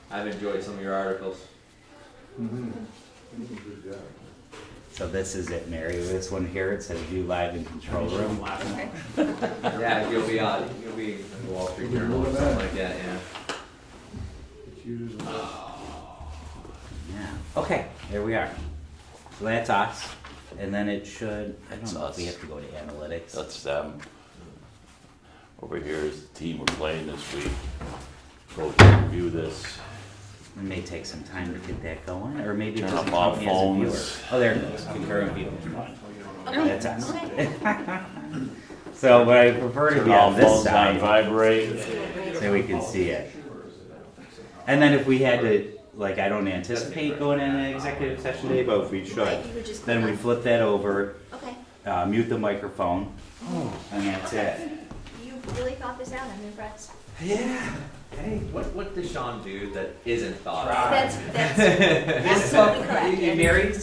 I've enjoyed some of your articles. Good job. So this is it, Mary. This one here, it says view live in control room. Okay. Yeah, you'll be in the Wall Street Journal or something like that, yeah. It's usually- Yeah. Okay, there we are. So that's us. And then it should, I don't That's know if we us. have to go to analytics. That's them. Over here is the team we're playing this week. Go to review this. It may take some time to get that going, or maybe it Turn doesn't off all count me as a viewer. phones. Oh, there it goes, concurrent viewing. Okay. That's us. Okay. So, but I prefer to Turn be all on this phones on side, vibrate. so we can see it. And then if we had to, like, I don't anticipate going in an executive session today, but if we should, Right, you would just then we click flip that over, on- mute the microphone, and that's it. Okay. You really thought this out, I'm impressed. Yeah. Hey. What does Sean do that isn't thought of? That's absolutely correct. yeah. Mary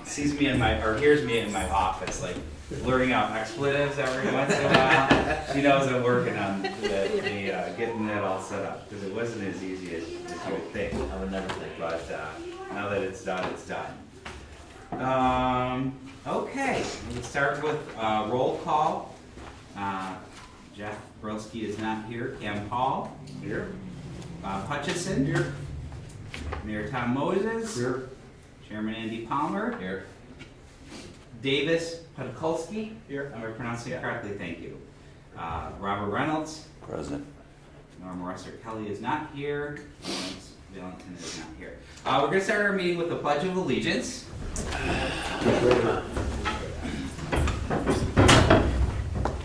sees me in my, or hears me in my office, like blurting out expletives every once in a while. She knows I'm working on getting that all set up, because it wasn't as easy as you would think. I would never think. But now that it's done, it's done. Okay, let's start with roll call. Jeff Brolsky is not here. Cam Hall. Here. Bob Hutchison. Here. Mayor Tom Moses. Here. Chairman Andy Palmer. Here. Davis Podkolsky. Here. Am I pronouncing it correctly? Thank you. Robert Reynolds. Present. Norma Russer Kelly is not here. Lawrence Valentin is not here. We're going to start our meeting with the Pledge of Allegiance.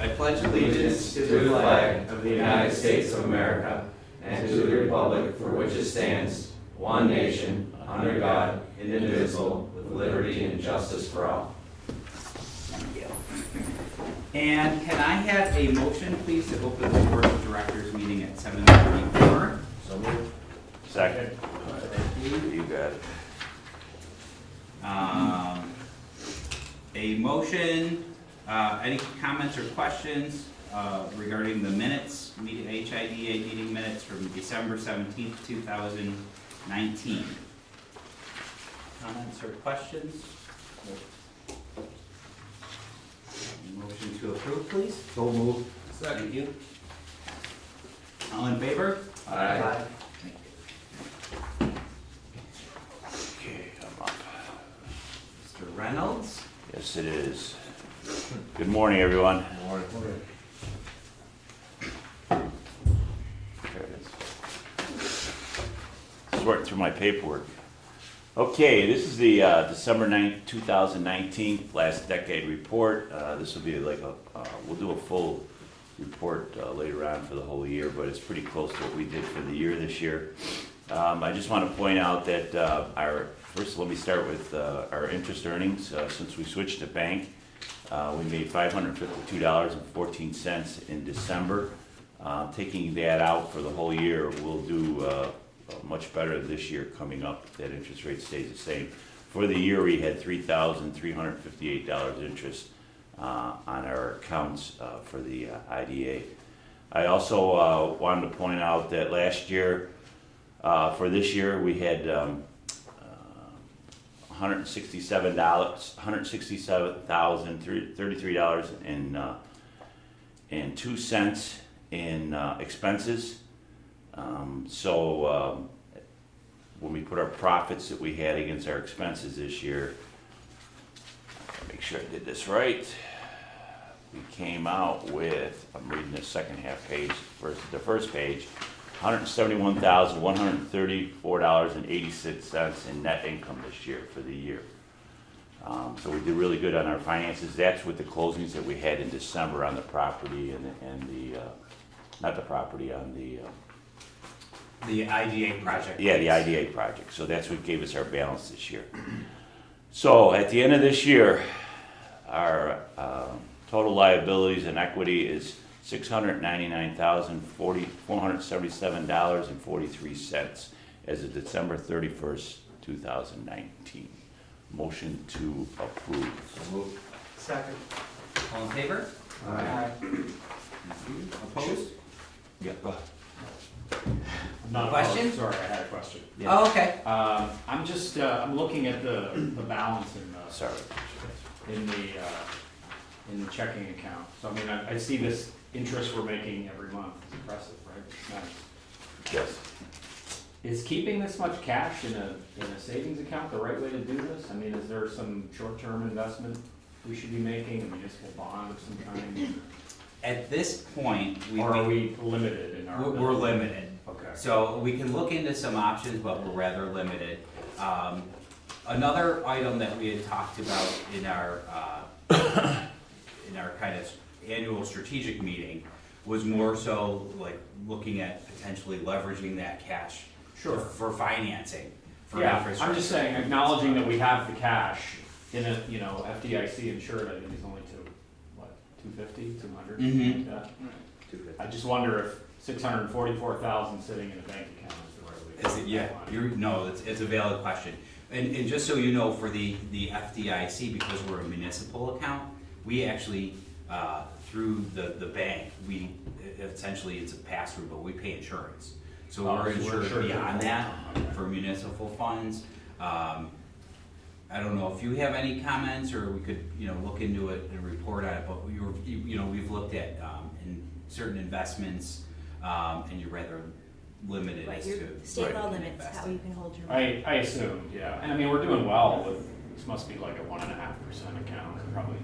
I pledge allegiance to the flag of the United States of America and to the republic for which it stands, one nation, under God, indivisible, with liberty and justice for all. Thank you. And can I have a motion, please, to open the Board of Directors meeting at 7:34? So moved. Second. Thank you. You got it. A motion, any comments or questions regarding the minutes, HIDA meeting minutes from December 17th, 2019? Comments or questions? Motion to approve, please? So moved. Thank you. All in favor? Aye. Thank you. Okay, I'm up. Mr. Reynolds? Yes, it is. Good morning, everyone. Morning. There it is. Sorting through my paperwork. Okay, this is the December 9th, 2019 last decade report. This will be like we'll do a full report later on for the whole year, but it's pretty close to what we did for the year this year. I just want to point out that first let me start with our interest earnings. Since we switched to bank, we made $552.14 in December. Taking that out for the whole year, we'll do much better this year coming up if that interest rate stays the same. For the year, we had $3,358 interest on our accounts for the IDA. I also wanted to point out that last year, for this year, we had $167,033.02 in expenses. When we put our profits that we had against our expenses this year, make sure I did this right. We came out with, I'm reading the second half page, the first page, $171,134.86 in net income this year for the year. So we did really good on our finances. That's with the closings that we had in December on the property and the not the property, on the IDA project. yeah, the IDA project. So that's what gave us our balance this year. So at the end of this year, our total liabilities and equity is $699,477.43 as of December 31st, 2019. Motion to approve. So moved. Second. All in favor? Aye. Thank you. Opposed? Yeah, go ahead. Not Question? Sorry, I had a question. Oh, okay. I'm just, I'm looking at the balance Sorry. in the checking account. So I mean, I see this interest we're making every month. It's impressive, right? It's nice. Yes. Is keeping this much cash in a savings account the right way to do this? I mean, is there some short-term investment we should be making, a municipal bond of some kind? At this point, Or are we limited in our? we're limited. Okay. So we can look into some options, but we're rather limited. Another item that we had talked about in our kind of annual strategic meeting was more so like looking at potentially leveraging that cash Sure. for financing, for Yeah, infrastructure. I'm just saying, acknowledging that we have the cash in a, FDIC insured, I think is only to, what, 250, 200, something like that? I just wonder if 644,000 sitting in a bank account is the right way to Is it, spend yeah, that money. no, it's a valid question. And just so you know, for the FDIC, because we're a municipal account, we actually, through the bank, we, essentially it's a pass-through, but we pay insurance. So Oh, we're so we're insured insured beyond for- that okay. for municipal funds. I don't know if you have any comments, or we could, look into it and report on it, but we've looked at, in certain investments, and you're rather limited Right, as your to. state law what you can limits invest how in. you can hold your. I assumed, yeah. And I mean, we're doing well with, this must be like a 1.5% account, probably.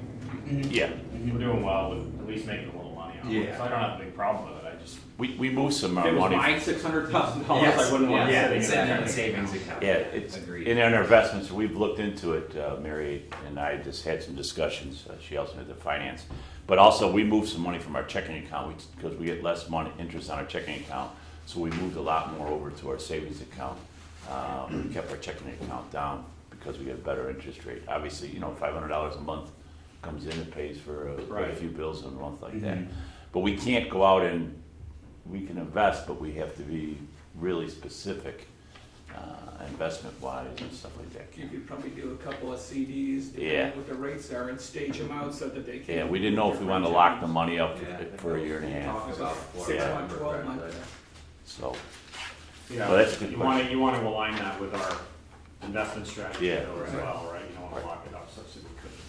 Yeah, We're doing well with at least making a little money on it. Yeah. So I don't have a big problem with it, I just, we moved some if it was money. my $600,000, Yes, I wouldn't want it yeah, sitting in sitting in that a bank savings account. account. Yeah, it's, Agreed. in our investments, we've looked into it, Mary and I just had some discussions, she also did the finance. But also, we moved some money from our checking account, because we get less money, interest on our checking account, so we moved a lot more over to our savings account. We kept our checking account down, because we get a better interest rate. Obviously, $500 a month comes in and pays for quite a Right. few bills in a month like that. Mhm. But we can't go out and, we can invest, but we have to be really specific, investment-wise and stuff like that. You could probably do a couple of CDs, Yeah. depending on what the rates are, and stage them out so that they can. Yeah, we didn't know if we wanted to lock the money up Yeah, for a year and a half, Talk about before. 6 Yeah. month, 12 month. so. Yeah, Well, that's a good you want to align that with our investment strategy Yeah. though as Right. well, right? You don't want to lock it up such that we couldn't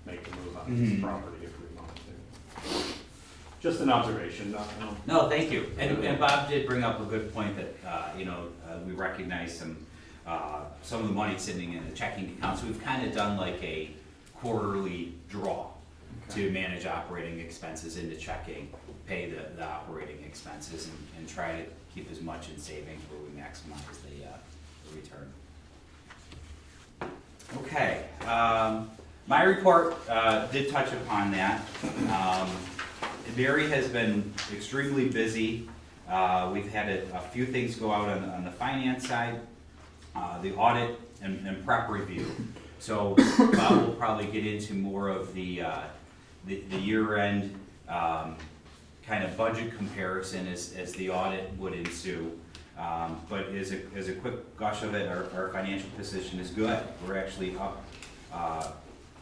make the move on this property if we wanted to. Just an observation, no. No, thank you. And Bob did bring up a good point that, we recognize some of the money sitting in the checking account. So we've kind of done like a quarterly draw to manage operating expenses into checking, pay the operating expenses, and try to keep as much in savings where we maximize the return. Okay, my report did touch upon that. Barry has been extremely busy. We've had a few things go out on the finance side, the audit and prep review. So Bob will probably get into more of the year-end kind of budget comparison as the audit would ensue. But as a quick gush of it, our financial position is good. We're actually up,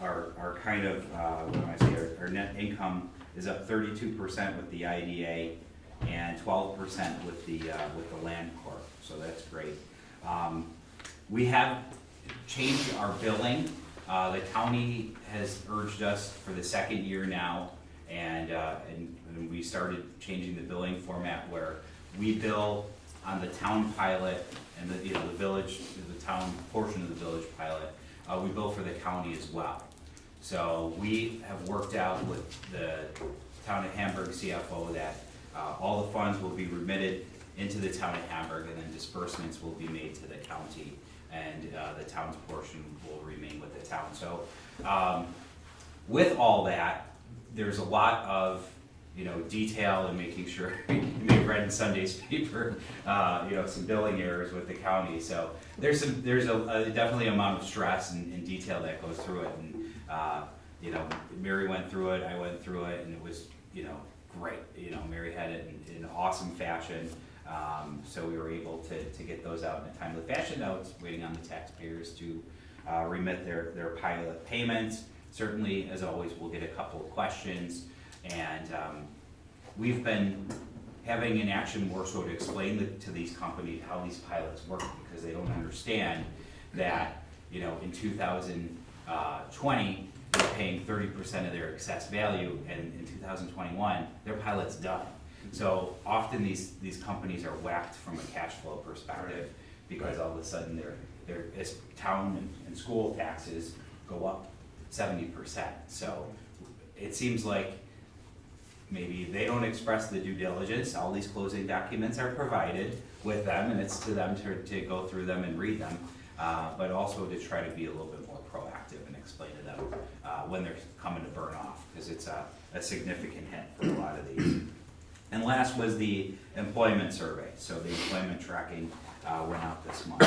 our kind of, what do I say, our net income is up 32% with the IDA and 12% with the land corp, so that's great. We have changed our billing. The county has urged us for the second year now, and we started changing the billing format where we bill on the town pilot and the village, the town portion of the village pilot. We bill for the county as well. So we have worked out with the town of Hamburg CFO that all the funds will be remitted into the town of Hamburg, and then disbursements will be made to the county, and the town's portion will remain with the town. So with all that, there's a lot of detail and making sure you may have read in Sunday's paper, some billing errors with the county. So there's a definitely amount of stress and detail that goes through it. And Mary went through it, I went through it, and it was great. Mary had it in awesome fashion. So we were able to get those out in a timely fashion. Now it's waiting on the taxpayers to remit their pilot payments. Certainly, as always, we'll get a couple of questions. And we've been having an action more so to explain to these companies how these pilots work, because they don't understand that, you know, in 2020, they're paying 30% of their excess value, and in 2021, their pilot's done. So often these companies are whacked from a cash flow perspective, because all of a sudden their town and school taxes go up 70%. So it seems like maybe they don't express the due diligence. All these closing documents are provided with them, and it's to them to go through them and read them, but also to try to be a little bit more proactive and explain to them when they're coming to burn off, because it's a significant hit for a lot of these. And last was the employment survey. So the employment tracking went out this month.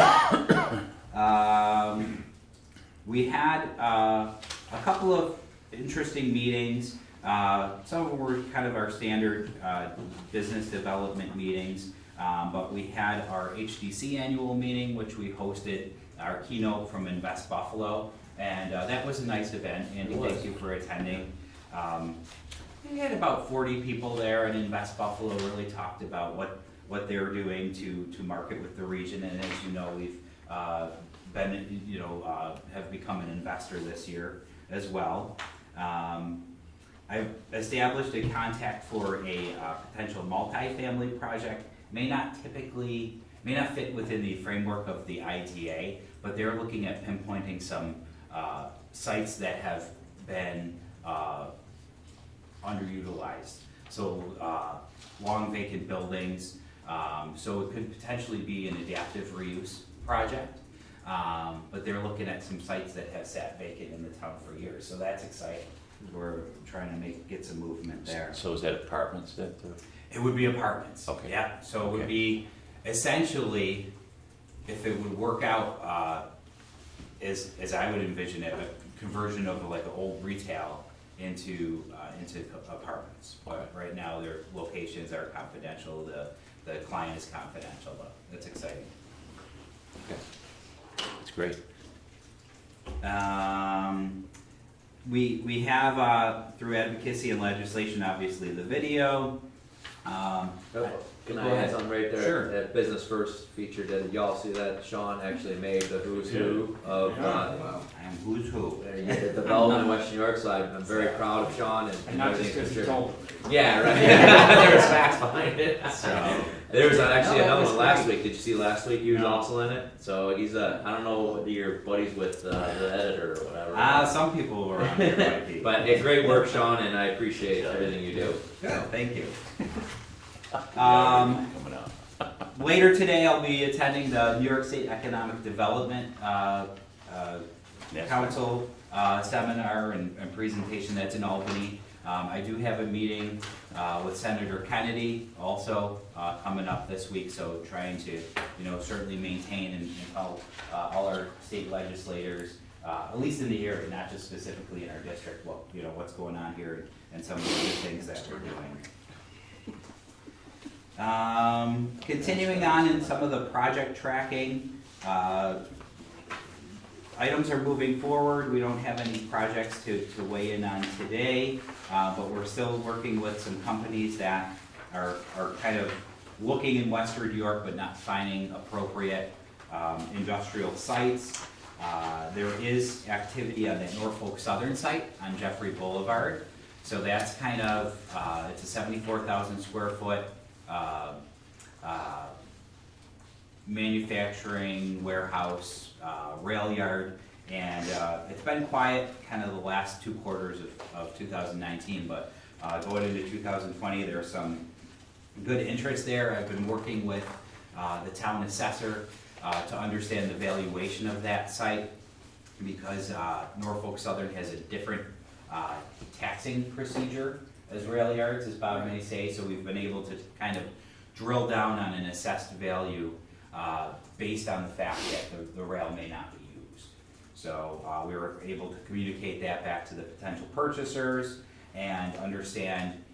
We had a couple of interesting meetings. Some of them were kind of our standard business development meetings, but we had our HDC annual meeting, which we hosted, our keynote from Invest Buffalo, and that was a nice event. Andy, thank you for attending. We had about 40 people there, and Invest Buffalo really talked about what they're doing to market with the region. And as you know, we've been, have become an investor this year as well. I've established a contact for a potential multifamily project. May not fit within the framework of the ITA, but they're looking at pinpointing some sites that have been underutilized. So long vacant buildings. So it could potentially be an adaptive reuse project. But they're looking at some sites that have sat vacant in the town for years. So that's exciting. We're trying to get some movement there. So is that apartments that? It would be apartments. Okay. Yeah, so it would be essentially, if it would work out as I would envision it, a conversion of like an old retail into apartments. But right now their locations are confidential, the client is confidential, but that's exciting. Okay. That's great. We have through advocacy and legislation, obviously the video. Can Go I ahead. add something right there? Sure. That Business First feature, did y'all see that? Sean actually made the who's who of Wow. And who's who? the development in West New York, so I'm very proud of Sean And not just everything because you contributed. told them. Yeah, right. There was facts behind it. So There was actually No, that another was one last great. week. Did you see last week? He was No. also in it. So he's I don't know whether you're buddies with the editor or whatever. some people were on there might be. But great work, Sean, and I appreciate everything you do. Yeah, thank you. Coming out. Later today, I'll be attending the New York State Economic Development Council seminar and presentation that's in Albany. I do have a meeting with Senator Kennedy also coming up this week, so trying to certainly maintain and help all our state legislators, at least in the area, not just specifically in our district, what's going on here and some of the other things that we're doing. Continuing on in some of the project tracking, items are moving forward. We don't have any projects to weigh in on today, but we're still working with some companies that are kind of looking in Western New York but not finding appropriate industrial sites. There is activity on that Norfolk Southern site on Jeffrey Boulevard. So that's kind of, it's a 74,000 square foot manufacturing warehouse, rail yard, and it's been quiet kind of the last 2 quarters of 2019, but going into 2020 there's some good interest there. I've been working with the town assessor to understand the valuation of that site, because Norfolk Southern has a different taxing procedure as rail yards, as Bob may say, so we've been able to kind of drill down on an assessed value based on the fact that the rail may not be used. So we were able to communicate that back to the potential purchasers and understand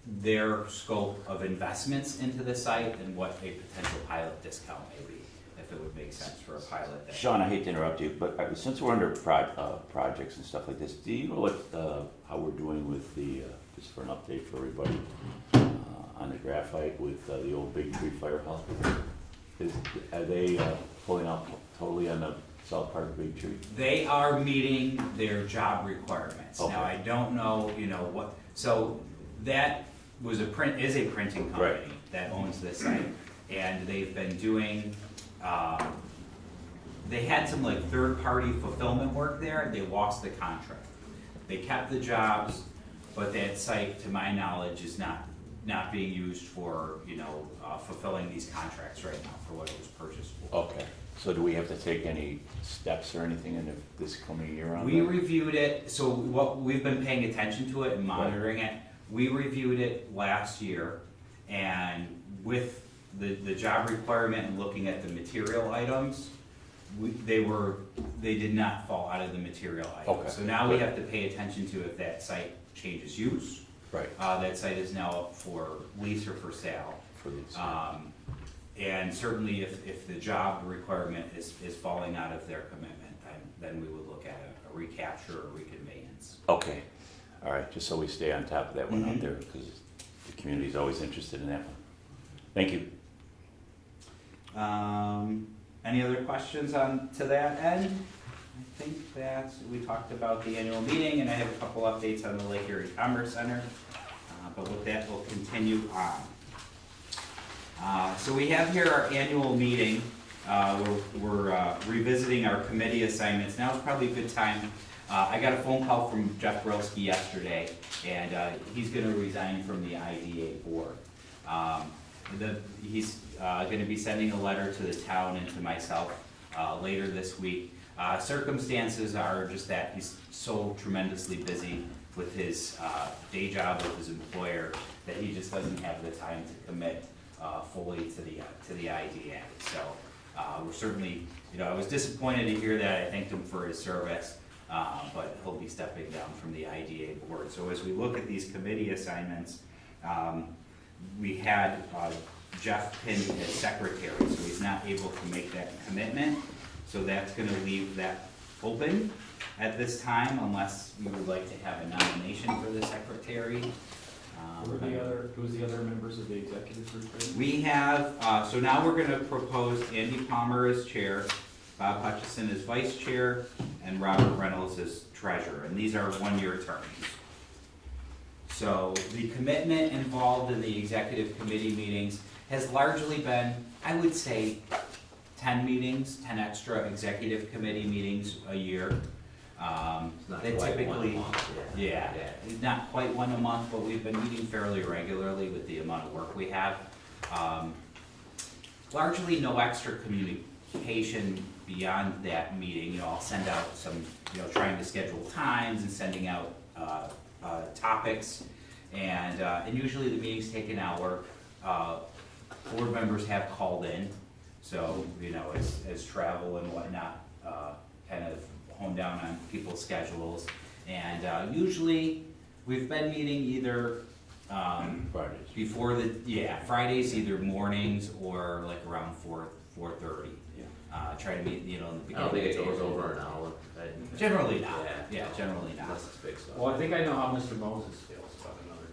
their scope of investments into the site and what a potential pilot discount may be, if it would make sense for a pilot. Sean, I hate to interrupt you, but since we're under projects and stuff like this, do you know what how we're doing with the just for an update for everybody? on the graphite with the old Big Tree Firehouse. Are they pulling out totally on the south part of Big Tree? They are meeting their job requirements. Okay. Now, I don't know, what, so that is a printing company Right. that owns this site. And they've been doing, they had some like third-party fulfillment work there, they lost the contract. They kept the jobs, but that site, to my knowledge, is not being used for, fulfilling these contracts right now for what it was purchased for. Okay, so do we have to take any steps or anything in this coming year on We that? reviewed it, so what, we've been paying attention to it and monitoring it. We reviewed it last year, and with the job requirement and looking at the material items, they did not fall out of the material items. Okay. So now we have to pay attention to if that site changes use. Right, That site is now up for lease or for sale. for these. And certainly if the job requirement is falling out of their commitment, then we would look at a recapture or reconveyance. Okay, all right, just so we stay on top of that one out Mhm. there, because the community's always interested in that one. Thank you. Any other questions to that end? I think that we talked about the annual meeting, and I have a couple updates on the Lake Erie Commerce Center, but with that, we'll continue on. So we have here our annual meeting. We're revisiting our committee assignments. Now is probably a good time. I got a phone call from Jeff Brolsky yesterday, and he's gonna resign from the IDA board. He's gonna be sending a letter to the town and to myself later this week. Circumstances are just that he's so tremendously busy with his day job with his employer that he just doesn't have the time to commit fully to the IDA. So we're certainly, I was disappointed to hear that. I thanked him for his service, but he'll be stepping down from the IDA board. So as we look at these committee assignments, we had Jeff pinned as secretary, so he's not able to make that commitment. So that's gonna leave that open at this time, unless we would like to have a nomination for the secretary. Who's the other members of the executive group? We have, so now we're gonna propose Andy Palmer as chair, Bob Hutchison as vice chair, and Robert Reynolds as treasurer, and these are one-year terms. So the commitment involved in the executive committee meetings has largely been, I would say, 10 meetings, 10 extra executive committee meetings a year. Not They quite typically, one month, yeah, not quite one a month, but we've been meeting fairly regularly with the amount of work we have. Largely no extra communication beyond that meeting. I'll send out some, trying to schedule times and sending out topics. And usually the meetings take an hour. Board members have called in, so, as travel and whatnot, kind of hone down on people's schedules. And usually, we've been meeting either Fridays. before Fridays, either mornings or like around 4:30. Yeah. Try to meet, in the I don't beginning. think it of the goes day. over an hour. Generally not, Yeah. generally not. Unless it's big stuff. Well, I think I know how Mr. Moses feels about another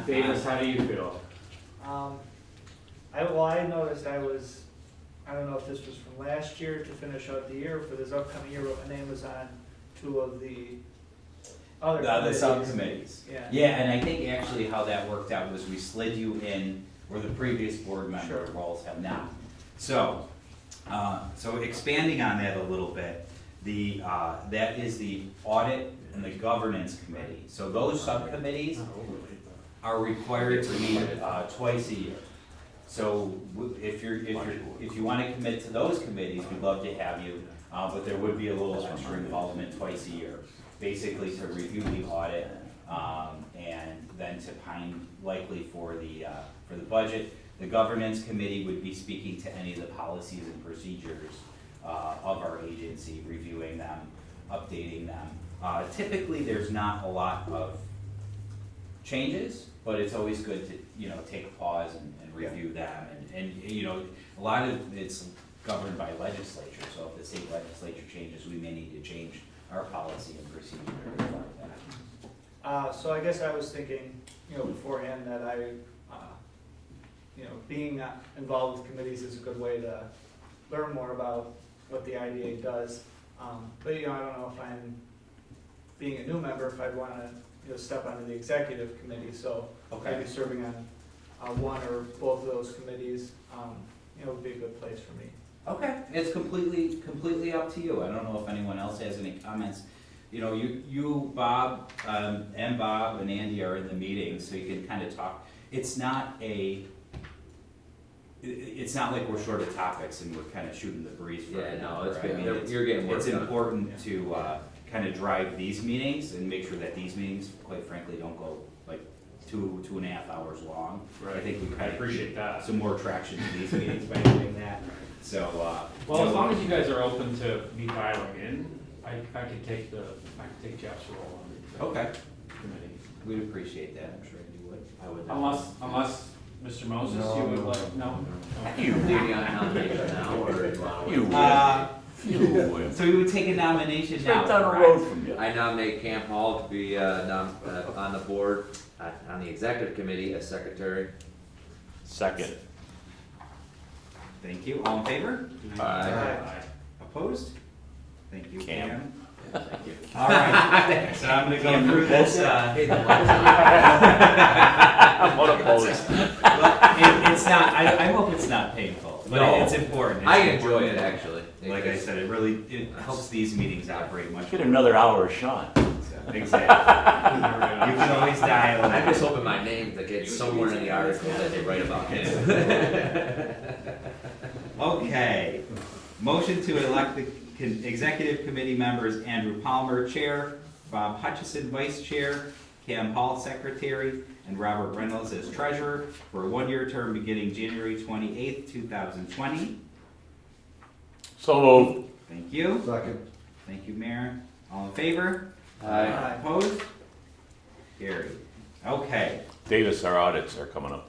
committee. Davis, how do you feel? I noticed I don't know if this was from last year to finish out the year, for this upcoming year, but my name was on two of the other The committees. subcommittees. Yeah. Yeah, and I think actually how that worked out was we slid you in where the previous board member Sure. roles have not. So, expanding on that a little bit, that is the audit and the governance committee. So those subcommittees are required to meet twice a year. So if you want to commit to those committees, we'd love to have you, but there would be a little extra involvement twice a year, basically to review the audit, and then to likely for the budget. The governance committee would be speaking to any of the policies and procedures of our agency, reviewing them, updating them. Typically, there's not a lot of changes, but it's always good to, take a pause and review them. And a lot of it's governed by legislature, so if the state legislature changes, we may need to change our policy and procedure to reflect that. So I guess I was thinking, beforehand that being involved with committees is a good way to learn more about what the IDA does. But, I don't know if I'm, being a new member, if I'd want to, step onto the executive committee. So Okay. maybe serving on one or both of those committees, would be a good place for me. Okay, it's completely up to you. I don't know if anyone else has any comments. You, Bob, and Andy are in the meeting, so you can kind of talk. It's not like we're short of topics and we're kind of shooting the breeze for Yeah, an no, hour. it's I good. mean, You're getting work It's done. important to kind of drive these meetings and make sure that these meetings, quite frankly, don't go like 2.5 hours long. I Right. think we I kind of appreciate that. some more traction in these meetings by doing that. So, Well, as long as you guys are open to me dialing in, I could take Jeff's role on the Okay, committee. we'd appreciate that. I'm sure you would. I would. Unless, Mr. Moses, you would like, no? You, Do you on nomination now, or do you want to you, wait? you. So we would take a nomination It's now. right down the correct? road from you. I nominate Cam Hall to be on the board, on the executive committee as secretary. Second. Thank you. All in favor? Aye. Opposed? Thank you, Cam. Cam. Thank you. All right, so I'm gonna go through this, Hey, the lights. I'm unopposed. it's not, I hope it's not painful, but No. it's important. I It's enjoy important. it, actually. Like I said, it helps these meetings operate much. Get more. another hour of Sean. So, exactly. You can always dial in. I'm just hoping my name to get somewhere in the article that they write about him. Okay, motion to elect the executive committee members: Andrew Palmer, chair; Bob Hutchison, vice chair; Cam Hall, secretary; and Robert Reynolds as treasurer for a one-year term beginning January 28th, 2020. So moved. Thank you. Second. Thank you, Mayor. All in favor? Aye. Opposed? Carried. Okay. Davis, our audits are coming up.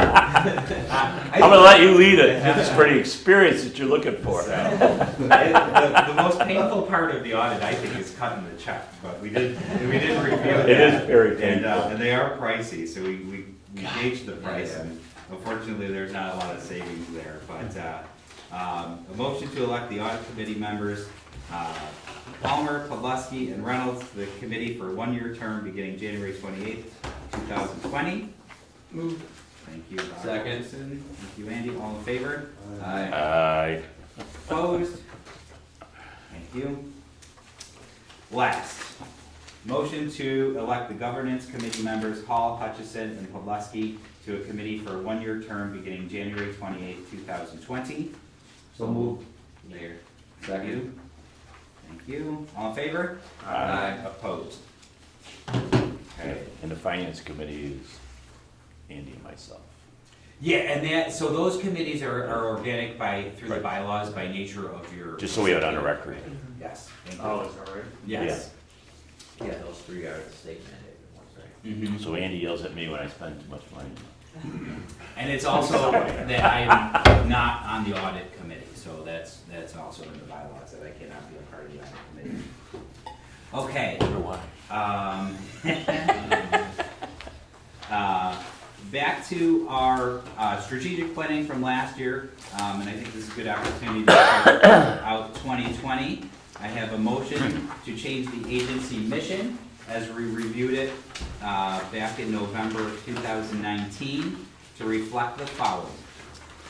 I'm gonna let you lead it. It's pretty experience that you're looking for. The most painful part of the audit, I think, is cutting the check, but we did review that. It is very And, painful. and they are pricey, so we gauged the price, and unfortunately, there's not a lot of savings there, but, a motion to elect the audit committee members, Palmer, Podleski, and Reynolds to the committee for a one-year term beginning January 28th, 2020. Move. Thank you, Bob Second. Hutchison. Thank you, Andy. All in favor? Aye. Aye. Opposed? Thank you. Last, motion to elect the governance committee members Hall, Hutchison, and Podleski to a committee for a one-year term beginning January 28th, 2020. So moved. Mayor. Second. Thank you. All in favor? Aye. Opposed? Okay. And the finance committee is Andy and myself. Yeah, and so those committees are organic through the bylaws by nature of your. Just so we have it on the record. Yes. Thank you. Oh, is that right? Yes. Yeah, those three are the state mandated ones, right? Mhm. So Andy yells at me when I spend too much money. And it's also that I'm not on the audit committee, so that's also in the bylaws that I cannot be a part of the audit committee. Okay, Wonder why. back to our strategic planning from last year, and I think this is a good opportunity to start out 2020. I have a motion to change the agency mission as we reviewed it back in November of 2019 to reflect the following.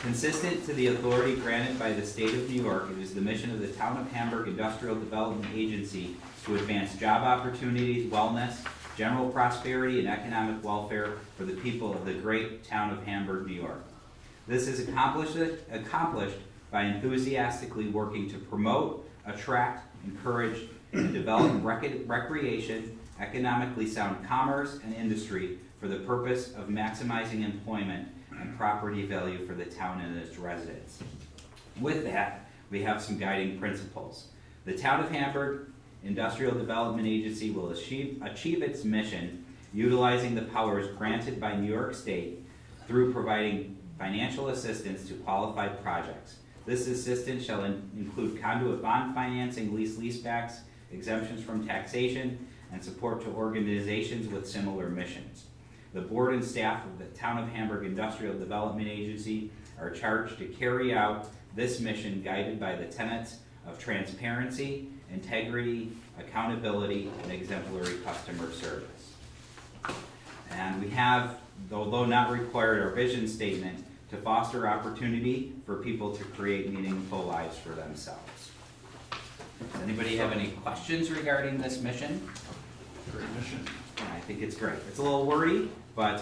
Consistent to the authority granted by the state of New York, it is the mission of the Town of Hamburg Industrial Development Agency to advance job opportunities, wellness, general prosperity, and economic welfare for the people of the great town of Hamburg, New York. This is accomplished by enthusiastically working to promote, attract, encourage, and develop recreation, economically sound commerce, and industry for the purpose of maximizing employment and property value for the town and its residents. With that, we have some guiding principles. The Town of Hamburg Industrial Development Agency will achieve its mission utilizing the powers granted by New York State through providing financial assistance to qualified projects. This assistance shall include conduit bond financing, leasebacks, exemptions from taxation, and support to organizations with similar missions. The board and staff of the Town of Hamburg Industrial Development Agency are charged to carry out this mission guided by the tenets of transparency, integrity, accountability, and exemplary customer service. And we have, although not required, our vision statement to foster opportunity for people to create meaningful lives for themselves. Does anybody have any questions regarding this mission? Great mission. I think it's great. It's a little wordy, but,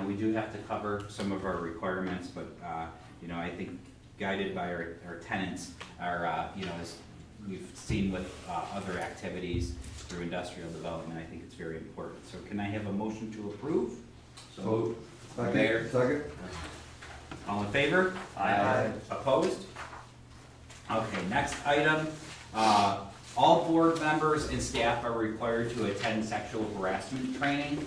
we do have to cover some of our requirements, but, I think guided by our tenants, as we've seen with other activities through industrial development, I think it's very important. So can I have a motion to approve? So, Mayor? Second. All in favor? Aye. Opposed? Okay, next item. All board members and staff are required to attend sexual harassment training.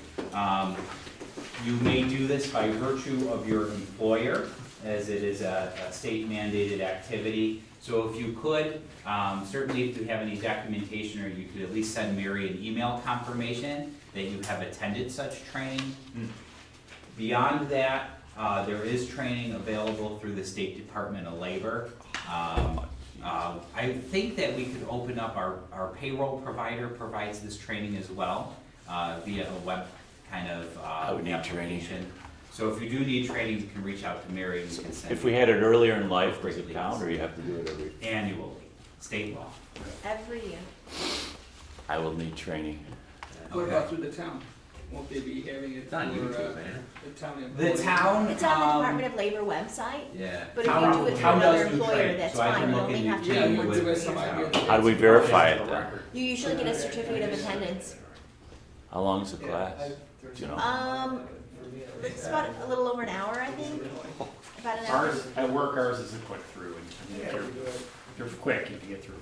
You may do this by virtue of your employer, as it is a state mandated activity. So if you could, certainly if you have any documentation, or you could at least send Mary an email confirmation that you have attended such training. Beyond that, there is training available through the State Department of Labor. I think that we could open up our payroll provider provides this training as well, via a web kind of I would need training. application. So if you do need training, you can reach out to Mary and we can send If we had it earlier in life, does it Please. count, or you have to do it every? annually, state law. Every year. I will need training. What Okay. about through the town? Won't they be having it It's on for, YouTube, man. the town The employees? town. It's on the Department of Labor website, Yeah. but if you do it through Town another does do employer, training, that's so I can fine, you look only into have to Yeah, do you one give us for some yourself. idea. How do we verify it then? You usually get a certificate of attendance. How long is the class? Do you know? It's about a little over an hour, I think, about an hour. Ours, at work, ours is a quick through, and if you're quick, you can get through.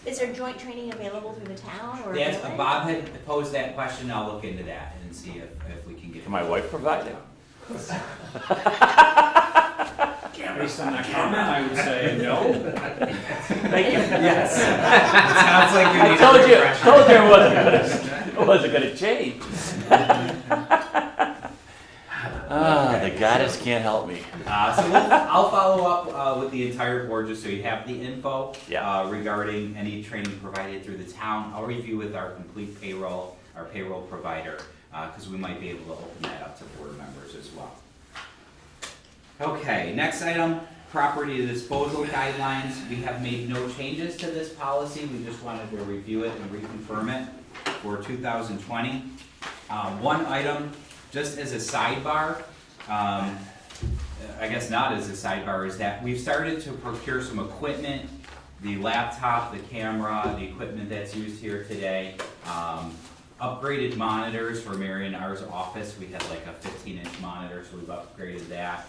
Is there joint training available through the town or? That's, village? Bob had posed that question, I'll look into that and see if we can get. Can my wife provide it? Based on that comment, I would say no. Thank you. Yes. It sounds like you I need told a you, refresher. it wasn't gonna change. The goddess can't help me. I'll follow up with the entire board just so you have the info Yeah. regarding any training provided through the town. I'll review with our complete payroll, our payroll provider, because we might be able to open that up to board members as well. Okay, next item, property disposal guidelines. We have made no changes to this policy. We just wanted to review it and reconfirm it for 2020. One item, just as a sidebar, I guess not as a sidebar, is that we've started to procure some equipment, the laptop, the camera, the equipment that's used here today, upgraded monitors for Mary and ours office. We had like a 15-inch monitor, so we've upgraded that.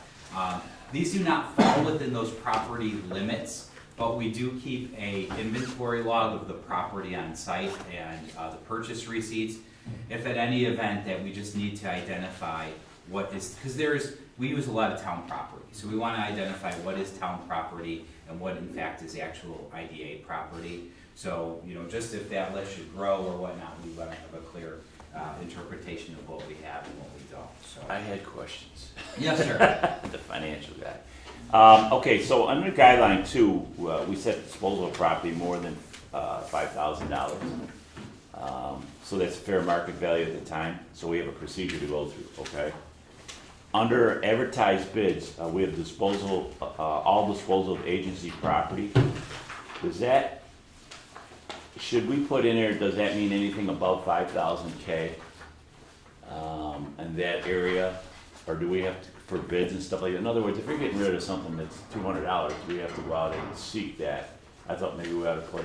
These do not fall within those property limits, but we do keep a inventory log of the property on site and the purchase receipts. If at any event that we just need to identify what is, because we use a lot of town property, so we want to identify what is town property and what in fact is actual IDA property. So, just if that list should grow or whatnot, we want to have a clear interpretation of what we have and what we don't, so. I had questions. Yes, sir. The financial guy. Okay, so under guideline 2, we set disposal of property more than $5,000. So that's fair market value at the time, so we have a procedure to go through, okay? Under advertised bids, we have disposal, all disposal of agency property. Should we put in there, does that mean anything above 5,000 K? In that area, or do we have to, for bids and stuff like that? In other words, if you're getting rid of something that's $200, we have to go out and seek that. I thought maybe we ought to put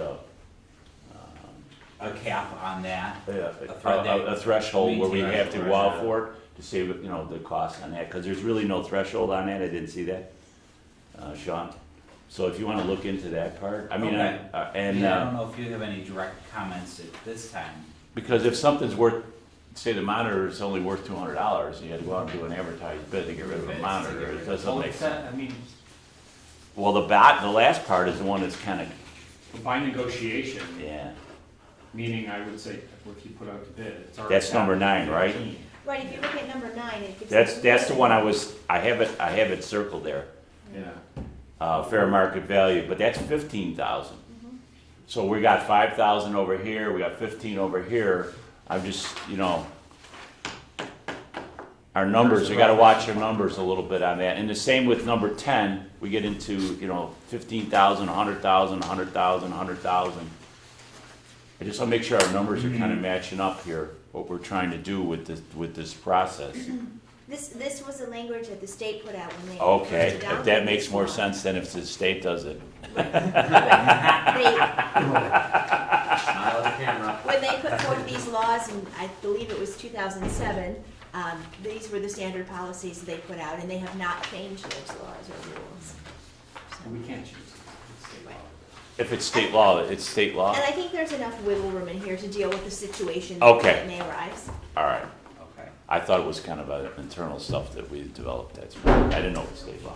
A cap on that. a threshold where we Maintain have to our go out threshold. for it to save, the cost on that, because there's really no threshold on that, I didn't see that, Sean. So if you wanna look into that part, I mean, Okay. I I don't and, know if you have any direct comments at this time. because if something's worth, say the monitor is only worth $200, and you had to go out and do an advertised bid to get rid of a Bids to monitor, get rid it of- doesn't Well, make it's sense. that, I mean, Well, the last part is the one that's kinda, by negotiation, yeah, Meaning, I would say, if you put out the bid, it's already. That's number 9, right? 15. Right, if you look at number 9, it gives. That's the one I have it circled there. Yeah. Fair market value, but that's 15,000. So we got 5,000 over here, we got 15 over here. I'm just, our numbers, we gotta watch our numbers a little bit on that. And the same with number 10, we get into, 15,000, 100,000, 100,000, 100,000. I just wanna make sure our numbers are kinda matching up here, what we're trying to do with this process. This was the language that the state put out when they. Okay, first if adopted that makes this more law. sense than if the state does it. They- Smile at the camera. When they put forth these laws, and I believe it was 2007, these were the standard policies they put out, and they have not changed those laws or rules. So- We can't choose. It's state law. If it's state law, it's state law. And I think there's enough wiggle room in here to deal with the situation Okay. that may arise. All right. Okay. I thought it was kind of internal stuff that we developed, that's right. I didn't know it was state law.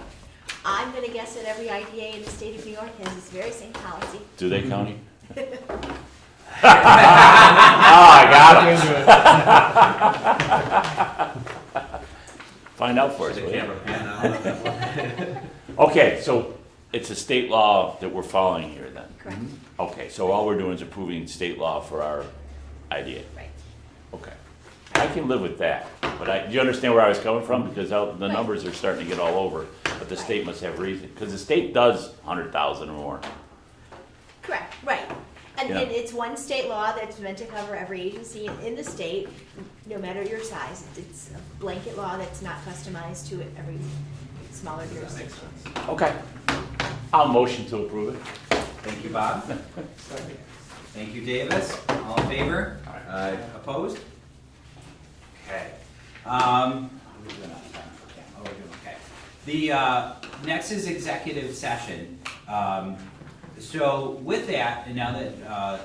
I'm gonna guess that every IDA in the state of New York has this very same policy. Do they, County? Oh, I got it. Find out for us, The will you? camera pan out. Okay, so it's a state law that we're following here then? Correct, Okay, so all we're doing is approving state law for our idea? right. Okay. I can live with that, but do you understand where I was coming from? Because the numbers are starting to get all over, but the state must have reason, because the state does 100,000 or more. Correct, right. And Yeah. it's one state law that's meant to cover every agency in the state, no matter your size. It's a blanket law that's not customized to every smaller jurisdiction. Okay. I'll motion to approve it. Thank you, Bob. Thank you, Davis. All in favor? Opposed? Okay. How are we doing on time for Cam? Oh, we're doing okay. The next is executive session. So with that, and now that,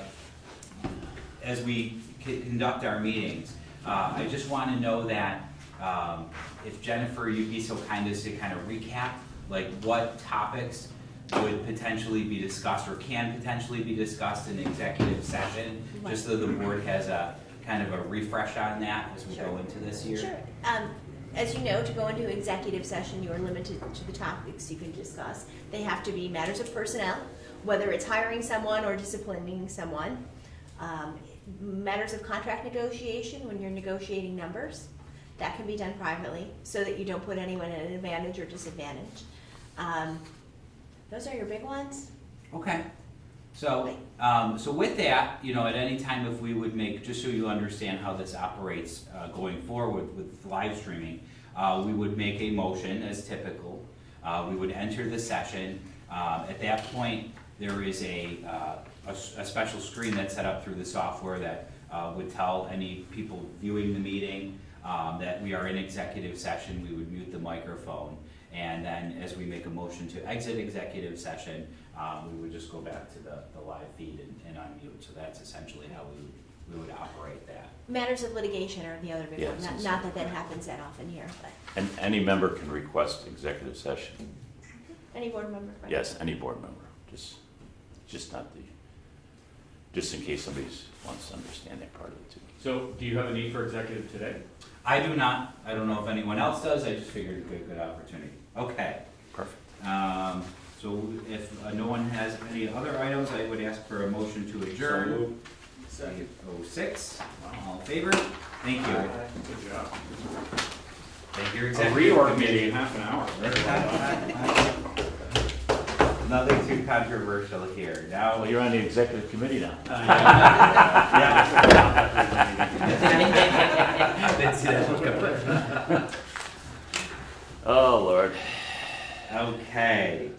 as we conduct our meetings, I just want to know that if Jennifer, you'd be so kind as to kind of recap, like what topics would potentially be discussed or can potentially be discussed in executive session, just so the board has a kind of a refresh on that as we go into this year. Sure. As you know, to go into executive session, you are limited to the topics you can discuss. They have to be matters of personnel, whether it's hiring someone or disciplining someone. Matters of contract negotiation, when you're negotiating numbers, that can be done privately so that you don't put anyone at an advantage or disadvantage. Those are your big ones. Okay. So, so with that, at any time if we would make, just so you understand how this operates going forward with live streaming, we would make a motion as typical. We would enter the session. At that point, there is a special screen that's set up through the software that would tell any people viewing the meeting that we are in executive session. We would mute the microphone. And then as we make a motion to exit executive session, we would just go back to the live feed and unmute. So that's essentially how we would operate that. Matters of litigation are the other big Yes, one. Not that that happens that often here, but And any member can request executive session. any board member. Right? Yes, any board member, just in case somebody wants to understand that part of it too. So, do you have a need for executive today? I do not. I don't know if anyone else does. I just figured it'd be a good opportunity. Okay. Perfect. So if no one has any other items, I would ask for a motion to adjourn. 8:06. All in favor? Thank you. Good job. Thank you, A executive reorg committee. meeting in half an hour. Very well done. Nothing too controversial here. Now, Well, you're on the executive committee now. Oh, Lord. okay.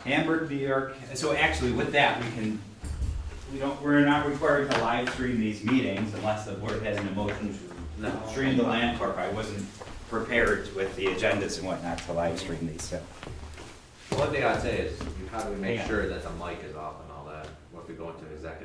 Hamburg, New York. So actually, with that, we're not required to live stream these meetings unless the board has an emotion to stream the land corp. I wasn't prepared with the agendas and whatnot to live stream these, so. One thing I'd say is you probably make Yeah. sure that the mic is off and all that, if we go into executive